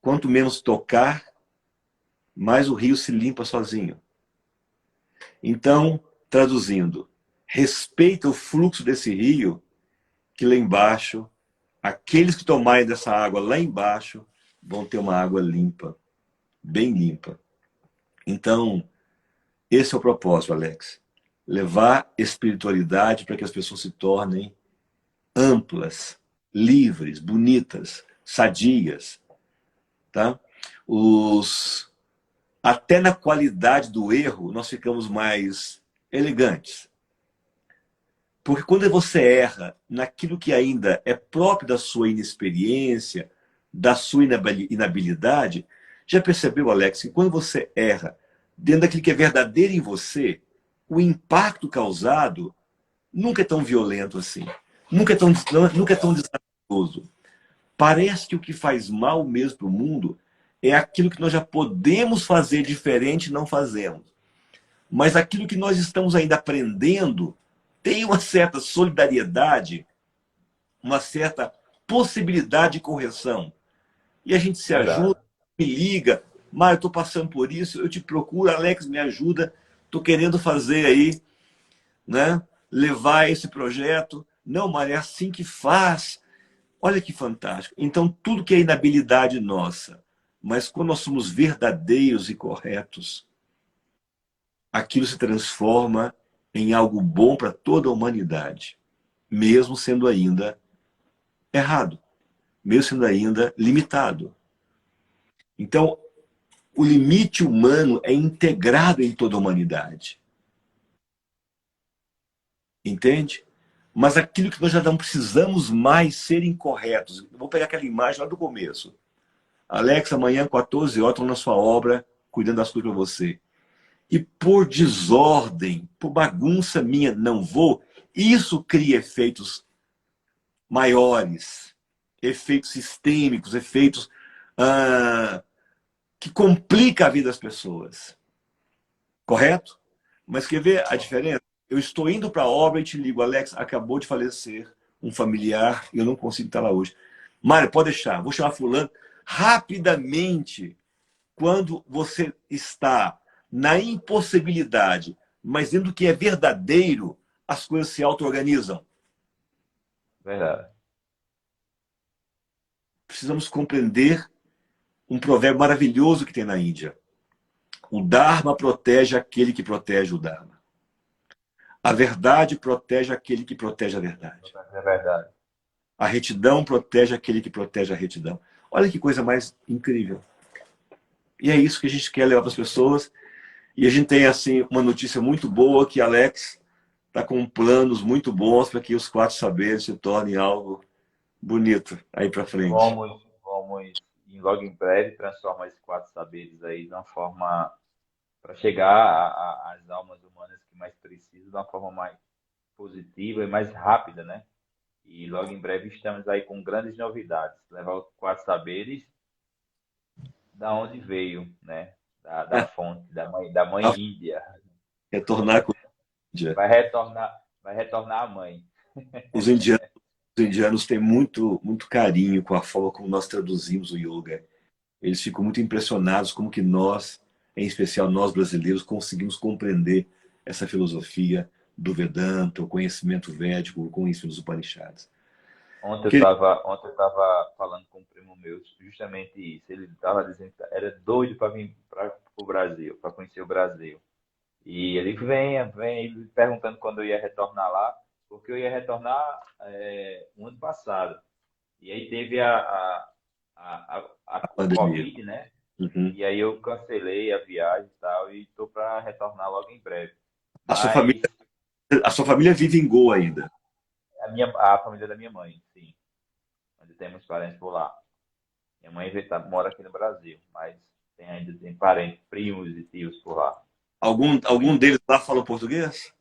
Quanto menos tocar, mais o rio se limpa sozinho. Então, traduzindo, respeita o fluxo desse rio, que lá embaixo, aqueles que tomarem dessa água lá embaixo, vão ter uma água limpa, bem limpa. Então, esse é o propósito, Alex. Levar espiritualidade para que as pessoas se tornem amplas, livres, bonitas, sadias, tá? Até na qualidade do erro, nós ficamos mais elegantes. Porque quando você erra naquilo que ainda é próprio da sua inexperiência, da sua inabilidade, já percebeu, Alex, que quando você erra dentro daquilo que é verdadeiro em você, o impacto causado nunca é tão violento assim. Nunca é tão desastroso. Parece que o que faz mal mesmo para o mundo é aquilo que nós já podemos fazer diferente e não fazemos. Mas aquilo que nós estamos ainda aprendendo tem uma certa solidariedade, uma certa possibilidade de correção. E a gente se ajuda, Verdade. me liga, Mário, eu estou passando por isso, eu te procuro, Alex, me ajuda, estou querendo fazer aí, né? Levar esse projeto. Não, Mário, é assim que faz. Olha que fantástico. Então, tudo que é inabilidade nossa, mas quando nós somos verdadeiros e corretos, aquilo se transforma em algo bom para toda a humanidade, mesmo sendo ainda errado, mesmo sendo ainda limitado. Então, o limite humano é integrado em toda a humanidade. Entende? Mas aquilo que nós já não precisamos mais ser incorretos. Vou pegar aquela imagem lá do começo. Alex, amanhã, 14 horas, estou na sua obra, cuidando das coisas para você. E por desordem, por bagunça minha, não vou, isso cria efeitos maiores, efeitos sistêmicos, efeitos que complicam a vida das pessoas. Correto? Mas quer ver a diferença? Eu estou indo para a obra e te ligo, Alex, acabou de falecer um familiar e eu não consigo estar lá hoje. Mário, pode deixar, vou chamar fulano. Rapidamente, quando você está na impossibilidade, mas dentro do que é verdadeiro, as coisas se auto-organizam. Verdade. Precisamos compreender um provérbio maravilhoso que tem na Índia. O Dharma protege aquele que protege o Dharma. A verdade protege aquele que protege a verdade. É verdade. A retidão protege aquele que protege a retidão. Olha que coisa mais incrível. E é isso que a gente quer levar para as pessoas. E a gente tem assim uma notícia muito boa que Alex está com planos muito bons para que os 4 saberes se tornem algo bonito aí para frente. Vamos logo em breve transformar esses 4 saberes aí de uma forma para chegar às almas humanas que mais precisam de uma forma mais positiva e mais rápida, né? E logo em breve estamos aí com grandes novidades. Levar os 4 saberes da onde veio, né? Da fonte, da mãe A Índia. retornar com a Índia. Vai retornar a mãe. Os indianos, os indianos têm muito carinho com a forma como nós traduzimos o yoga. Eles ficam muito impressionados como que nós, em especial nós brasileiros, conseguimos compreender essa filosofia do Vedanta, o conhecimento védico, o conhecimento dos Upanishads. Que- Ontem eu tava falando com um primo meu justamente isso. Ele estava dizendo que era doido para vir para o Brasil, para conhecer o Brasil. E ele vem, ele perguntando quando eu ia retornar lá, porque eu ia retornar o ano passado. E aí teve o Pandemia. Covid, né? Uhum. E aí eu cancelei a viagem e tal, e estou para retornar logo em breve. A sua família, Mas a sua família vive em Goa ainda. a família da minha mãe, sim, onde temos parentes por lá. Minha mãe mora aqui no Brasil, mas ainda tem parentes, primos e tios por lá. Algum deles lá fala português?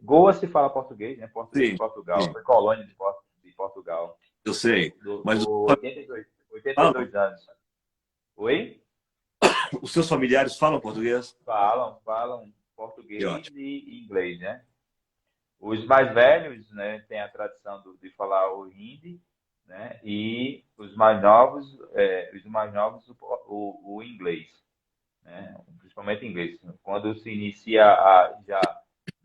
Goa se fala português, né? Português de Sim, Portugal. sim, Foi colônia de Portugal. eu sei. Mas Por 82, falam? 82 anos. Oi? Os seus familiares falam português? Falam Que português ótimo. e inglês, né? Os mais velhos, né, têm a tradição de falar o hindi, né? E os mais novos o inglês, né? Principalmente inglês. Quando se inicia já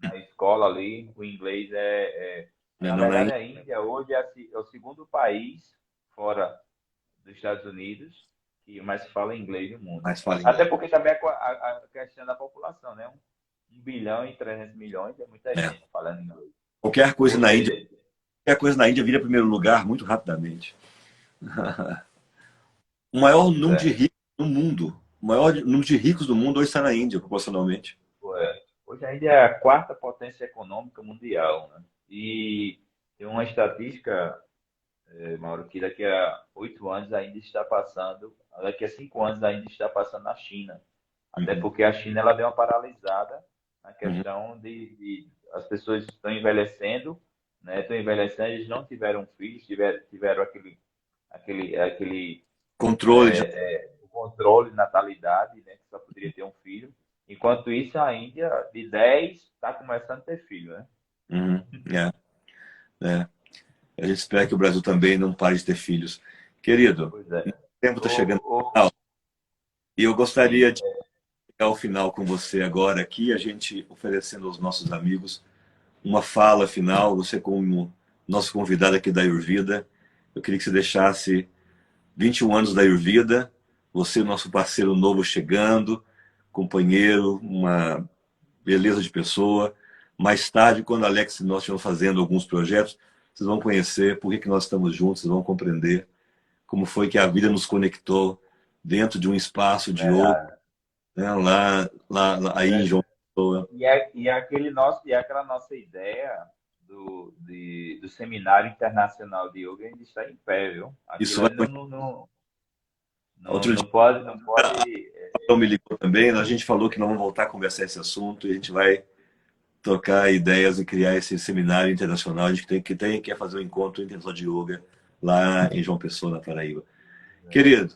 na escola ali, o inglês Né, na não na verdade, Índia, a Índia hoje é o segundo país fora dos Estados Unidos que mais fala inglês no mundo. mas fala Até inglês. porque também a questão da população, né? 1,3 bilhão é muita É. gente falando inglês. Qualquer coisa Ou na Índia, seja, qualquer coisa na Índia vira primeiro lugar muito rapidamente. O maior pois número de é. ricos no mundo, o maior número de ricos do mundo hoje está na Índia, proporcionalmente. Hoje a Índia é a quarta potência econômica mundial, né? E tem uma estatística, Mauro, que daqui a 8 anos ainda está passando, daqui a 5 anos ainda está passando na China. Até Uhum, porque a China ela deu uma paralisada na uhum. questão de as pessoas estão envelhecendo, né? Estão envelhecendo, eles não tiveram filhos, tiveram aquele Controle de. o controle de natalidade, né? Que só poderia ter um filho. Enquanto isso, a Índia, de 10 está começando a ter filho, né? Uhum, é. A gente espera que o Brasil também não pare de ter filhos. Querido, Pois é. o tempo está chegando O, ao final e eu sim, gostaria de chegar ao final com você agora aqui, a gente oferecendo aos nossos amigos uma fala final, você como nosso convidado aqui da Ayurveda, eu queria que você deixasse 21 anos da Ayurveda, você, nosso parceiro novo chegando, companheiro, uma beleza de pessoa. Mais tarde, quando Alex e nós estivermos fazendo alguns projetos, vocês vão conhecer por que nós estamos juntos, vocês vão compreender como foi que a vida nos conectou dentro de um espaço de outro, verdade. né? Aí em João Pessoa. E aquela nossa ideia do Seminário Internacional de Yoga ainda está em pé, viu? Isso Aquilo vai, ali não, não, não, Não, Outro dia, não pode, não pode. o Paulo me ligou também, a gente falou que nós vamos voltar a conversar esse assunto e a gente vai trocar ideias e criar esse seminário internacional. A gente quer fazer um encontro internacional de yoga lá em João Pessoa, na Paraíba. Querido,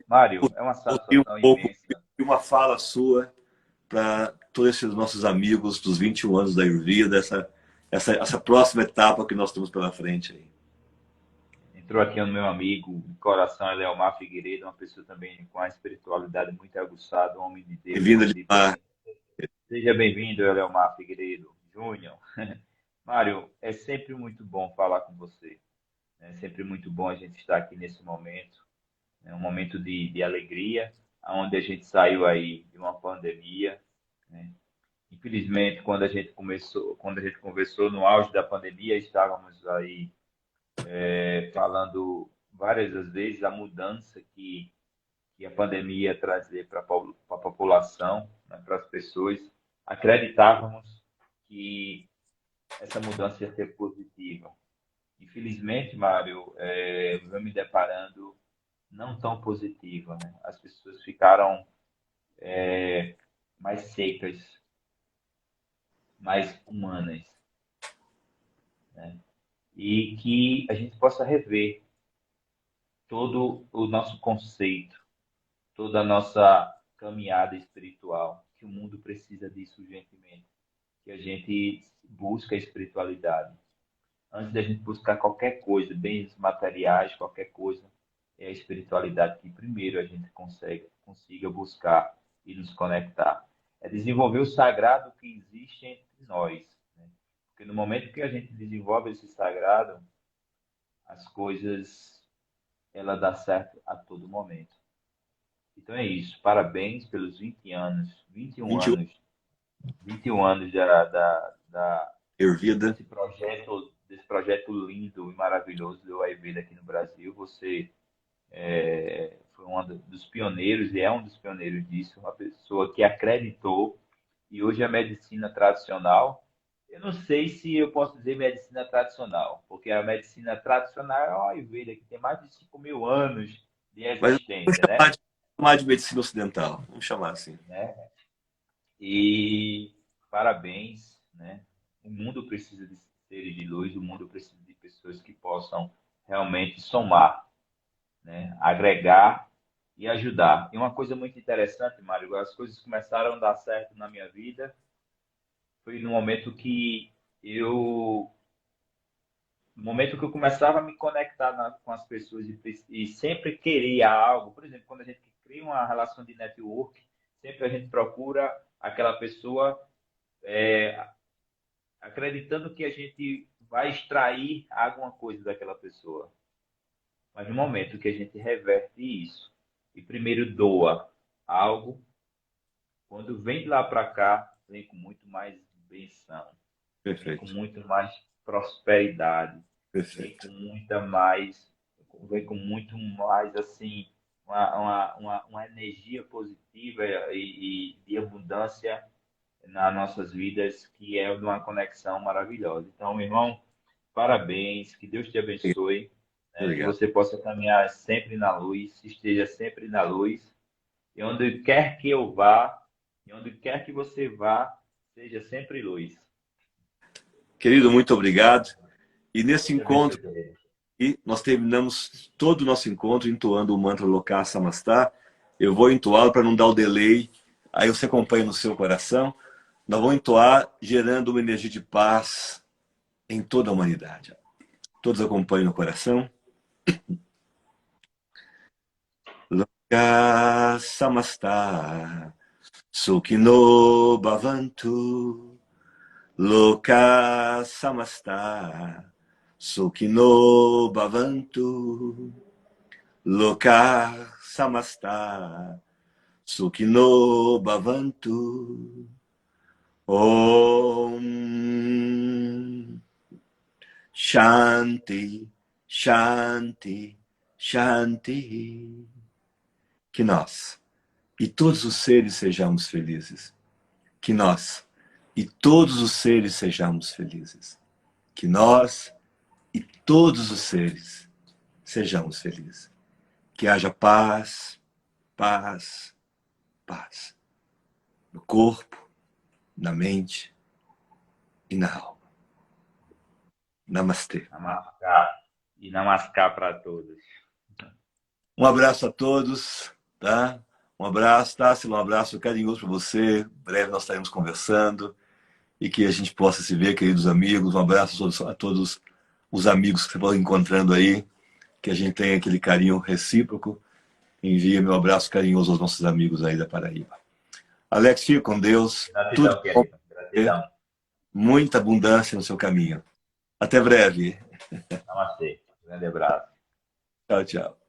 Mário, é uma ouvi um satisfação pouco imensa. de uma fala sua para todos esses nossos amigos dos 21 anos da Ayurveda, essa próxima etapa que nós temos pela frente aí. Entrou aqui o meu amigo de coração, Eleomar Figueiredo, uma pessoa também com a espiritualidade muito aguçada, um homem de Deus, um Bem-vinda homem de de lá. bem. Seja bem-vindo, Eleomar Figueiredo Júnior. Mário, é sempre muito bom falar com você. É sempre muito bom a gente estar aqui nesse momento. É um momento de alegria, onde a gente saiu aí de uma pandemia, né? Infelizmente, quando a gente conversou no auge da pandemia, estávamos aí falando várias das vezes a mudança que a pandemia ia trazer para a população, né, para as pessoas. Acreditávamos que essa mudança ia ser positiva. Infelizmente, Mário, eu venho me deparando não tão positiva, né? As pessoas ficaram mais secas, mais humanas, né? E que a gente possa rever todo o nosso conceito, toda a nossa caminhada espiritual, que o mundo precisa disso urgentemente, que a gente busca a espiritualidade. Antes da gente buscar qualquer coisa, bens materiais, qualquer coisa, é a espiritualidade que primeiro a gente consiga buscar e nos conectar. É desenvolver o sagrado que existe entre nós, né? Porque no momento que a gente desenvolve esse sagrado, as coisas ela dá certo a todo momento. Então é isso. Parabéns pelos 20 anos, 21 21 anos, 21 anos Ayurveda. desse projeto lindo e maravilhoso do Ayurveda aqui no Brasil. Você foi um dos pioneiros e é um dos pioneiros disso, uma pessoa que acreditou e hoje a medicina tradicional, eu não sei se eu posso dizer medicina tradicional, porque a medicina tradicional é o Ayurveda, que tem mais de 5.000 anos de Mas vamos existência, né? chamar de medicina ocidental. Vamos chamar assim. né? E parabéns, né? O mundo precisa de seres de luz, o mundo precisa de pessoas que possam realmente somar, né? Agregar e ajudar. E uma coisa muito interessante, Mário, as coisas começaram a dar certo na minha vida foi eu no momento que eu começava a me conectar com as pessoas e sempre queria algo. Por exemplo, quando a gente cria uma relação de network, sempre a gente procura aquela pessoa acreditando que a gente vai extrair alguma coisa daquela pessoa. Mas no momento que a gente reverte isso e primeiro doa algo, quando vem de lá para cá, vem com muito mais benção, vem com Perfeito. muito mais prosperidade, vem com Perfeito. muita mais, vem com muito mais assim, uma energia positiva e de abundância nas nossas vidas, que é uma conexão maravilhosa. Então, meu irmão, parabéns, que Deus te abençoe, né? Que Obrigado. você possa caminhar sempre na luz, esteja sempre na luz, e onde quer que eu vá, e onde quer que você vá, seja sempre luz. Querido, muito obrigado. E nesse Deus te abençoe, encontro, querido. e nós terminamos todo o nosso encontro entoando o mantra Loka Samastha. Eu vou entoá-lo para não dar o delay, aí você acompanha no seu coração. Nós vamos entoar gerando uma energia de paz em toda a humanidade. Todos acompanham no coração. Loka Samastha Sukhino Bhavantu. Loka Samastha Sukhino Bhavantu. Loka Samastha Sukhino Bhavantu. Om Shanti, Shanti, Shanti. Que nós e todos os seres sejamos felizes. Que nós e todos os seres sejamos felizes. Que nós e todos os seres sejamos felizes. que haja paz, paz, paz. No corpo, na mente e na alma. Namastê. Namaskar. E namaskar para todos. Um abraço a todos, tá? Um abraço, Tássila, um abraço carinhoso para você. Em breve nós estaremos conversando e que a gente possa se ver, queridos amigos. Um abraço a todos os amigos que você pode encontrando aí, que a gente tenha aquele carinho recíproco. Envie meu abraço carinhoso aos nossos amigos aí da Paraíba. Alex, fique com Deus. Tudo Gratidão, bom. querido. Gratidão. Muita abundância no seu caminho. Até breve. Namastê. Grande abraço. Tchau, tchau.